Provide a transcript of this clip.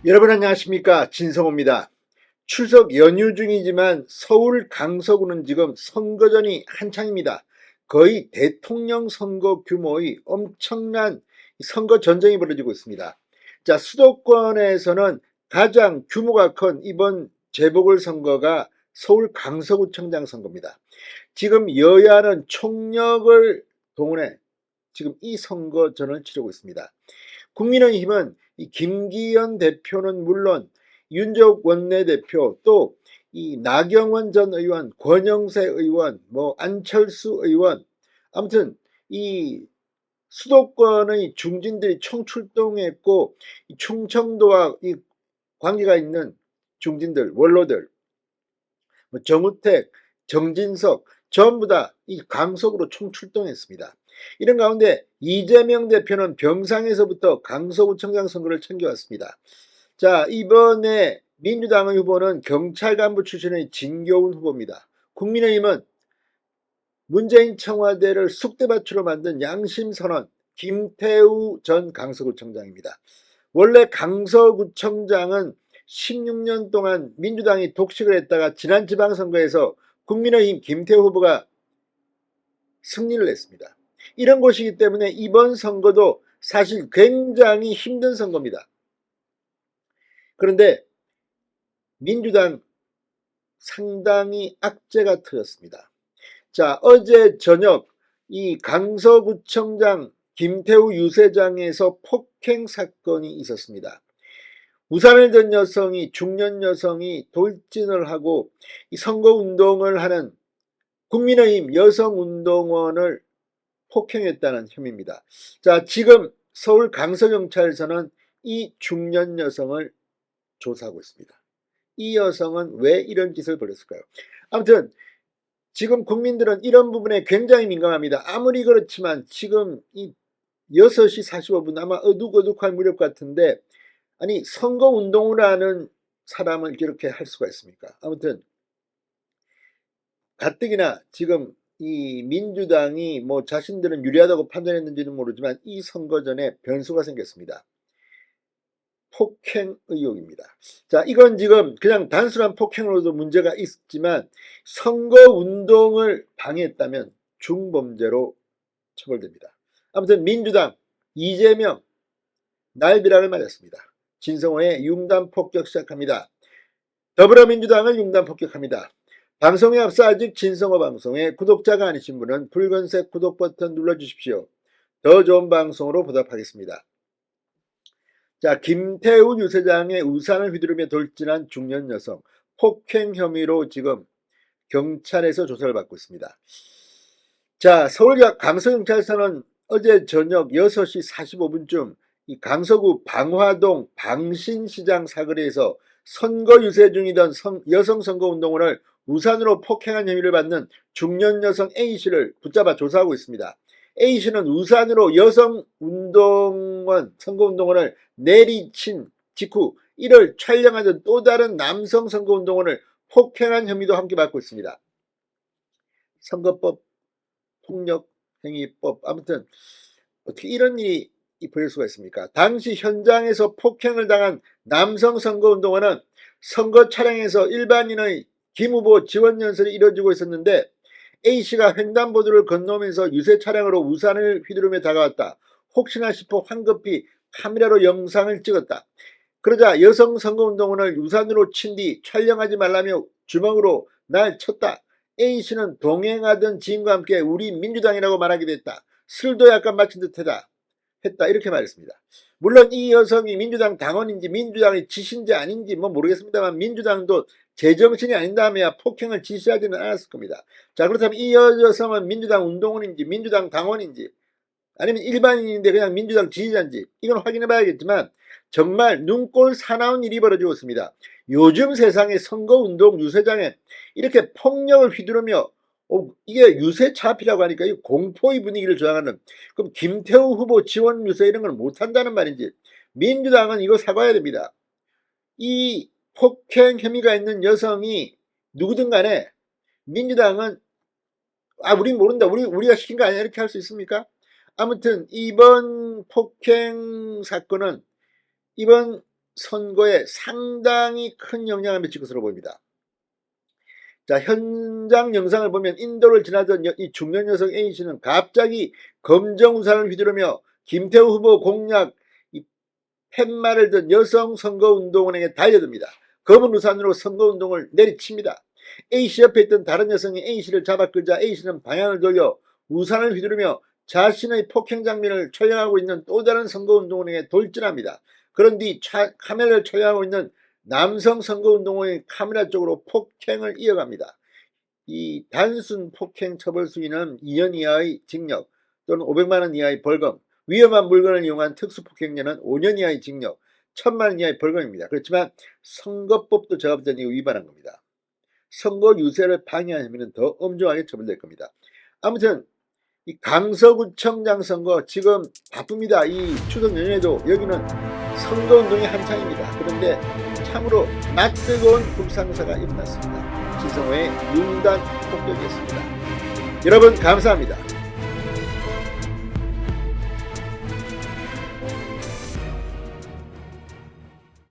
여러분 안녕하십니까, 진성호입니다. 추석 연휴 중이지만 서울 강서구는 지금 선거전이 한창입니다. 거의 대통령 선거 규모의 엄청난 선거 전쟁이 벌어지고 있습니다. 자, 수도권에서는 가장 규모가 큰 이번 재보궐선거가 서울 강서구청장 선거입니다. 지금 여야는 총력을 동원해 지금 이 선거전을 치르고 있습니다. 국민의힘은 이 김기현 대표는 물론 윤재욱 원내대표, 또 이 나경원 전 의원, 권영세 의원, 안철수 의원, 아무튼 이 수도권의 중진들이 총출동했고, 이 충청도와 이 관계가 있는 중진들, 원로들, 정우택, 정진석 전부 다 이 강석으로 총출동했습니다. 이런 가운데 이재명 대표는 병상에서부터 강서구청장 선거를 챙겨왔습니다. 자, 이번에 민주당의 후보는 경찰 간부 출신의 진교훈 후보입니다. 국민의힘은 문재인 청와대를 쑥대밭으로 만든 양심선언 김태우 전 강서구청장입니다. 원래 강서구청장은 16년 동안 민주당이 독식을 했다가 지난 지방선거에서 국민의힘 김태우 후보가 승리를 했습니다. 이런 곳이기 때문에 이번 선거도 사실 굉장히 힘든 선거입니다. 그런데 민주당 상당히 악재가 터졌습니다. 자, 어제 저녁 이 강서구청장 김태우 유세장에서 폭행 사건이 있었습니다. 우산을 든 여성이, 중년 여성이 돌진을 하고 이 선거운동을 하는 국민의힘 여성운동원을 폭행했다는 혐의입니다. 자, 지금 서울 강서경찰서는 이 중년 여성을 조사하고 있습니다. 이 여성은 왜 이런 짓을 벌였을까요? 아무튼 지금 국민들은 이런 부분에 굉장히 민감합니다. 아무리 그렇지만 지금 이 6시 45분 아마 어둑어둑할 무렵 같은데, 아니 선거운동을 하는 사람을 이렇게 할 수가 있습니까? 아무튼 가뜩이나 지금 이 민주당이 자신들은 유리하다고 판단했는지는 모르지만 이 선거전에 변수가 생겼습니다. 폭행 의혹입니다. 자, 이건 지금 그냥 단순한 폭행으로도 문제가 있지만 선거운동을 방해했다면 중범죄로 처벌됩니다. 아무튼 민주당 이재명 날비락을 맞았습니다. 진성호의 융단 폭격 시작합니다. 더불어민주당을 융단 폭격합니다. 방송에 앞서 아직 진성호 방송의 구독자가 아니신 분은 붉은색 구독 버튼 눌러주십시오. 더 좋은 방송으로 보답하겠습니다. 자, 김태우 유세장의 우산을 휘두르며 돌진한 중년 여성 폭행 혐의로 지금 경찰에서 조사를 받고 있습니다. 자, 서울 강서경찰서는 어제 저녁 6시 45분쯤 이 강서구 방화동 방신시장 사거리에서 선거 유세 중이던 여성 선거운동원을 우산으로 폭행한 혐의를 받는 중년 여성 A씨를 붙잡아 조사하고 있습니다. A씨는 우산으로 여성 선거운동원을 내리친 직후 이를 촬영하던 또 다른 남성 선거운동원을 폭행한 혐의도 함께 받고 있습니다. 선거법, 폭력행위법, 아무튼 어떻게 이런 일이 벌일 수가 있습니까? 당시 현장에서 폭행을 당한 남성 선거운동원은 선거 차량에서 일반인의 김 후보 지원 연설이 이뤄지고 있었는데 A씨가 횡단보도를 건너면서 유세 차량으로 우산을 휘두르며 다가왔다. 혹시나 싶어 황급히 카메라로 영상을 찍었다. 그러자 여성 선거운동원을 우산으로 친 뒤 촬영하지 말라며 주먹으로 날 쳤다. A씨는 동행하던 지인과 함께 우리 민주당이라고 말하게 됐다. 술도 약간 마신 듯하다. 했다. 이렇게 말했습니다. 물론 이 여성이 민주당 당원인지 민주당의 지시인지 아닌지 모르겠습니다만 민주당도 제정신이 아닌다며야 폭행을 지시하지는 않았을 겁니다. 자, 그렇다면 이 여성은 민주당 운동원인지 민주당 당원인지 아니면 일반인인데 그냥 민주당 지지자인지 이건 확인해 봐야겠지만 정말 눈꼴 사나운 일이 벌어지고 있습니다. 요즘 세상의 선거운동 유세장에 이렇게 폭력을 휘두르며 이게 유세차피라고 하니까 이 공포의 분위기를 조장하는, 그럼 김태우 후보 지원 유세 이런 걸 못한다는 말인지 민주당은 이거 사과해야 됩니다. 이 폭행 혐의가 있는 여성이 누구든 간에 민주당은 우린 모른다, 우리가 시킨 거 아니야 이렇게 할 수 있습니까? 아무튼 이번 폭행 사건은 이번 선거에 상당히 큰 영향을 미칠 것으로 보입니다. 자, 현장 영상을 보면 인도를 지나던 이 중년 여성 A씨는 갑자기 검정 우산을 휘두르며 김태우 후보 공약 이 팻말을 든 여성 선거운동원에게 달려듭니다. 검은 우산으로 선거운동을 내리칩니다. A씨 옆에 있던 다른 여성이 A씨를 잡아 끌자 A씨는 방향을 돌려 우산을 휘두르며 자신의 폭행 장면을 촬영하고 있는 또 다른 선거운동원에게 돌진합니다. 그런 뒤 카메라를 촬영하고 있는 남성 선거운동원의 카메라 쪽으로 폭행을 이어갑니다. 이 단순 폭행 처벌 수위는 2년 이하의 징역 또는 500만 원 이하의 벌금, 위험한 물건을 이용한 특수폭행죄는 5년 이하의 징역, 1000만 원 이하의 벌금입니다. 그렇지만 선거법도 제가 볼 때는 이거 위반한 겁니다. 선거 유세를 방해한 혐의는 더 엄중하게 처벌될 겁니다. 아무튼 이 강서구청장 선거 지금 바쁩니다. 이 추석 연휴에도 여기는 선거운동이 한창입니다. 그런데 참으로 낯뜨거운 불상사가 일어났습니다. 지성호의 융단 폭격이었습니다. 여러분 감사합니다.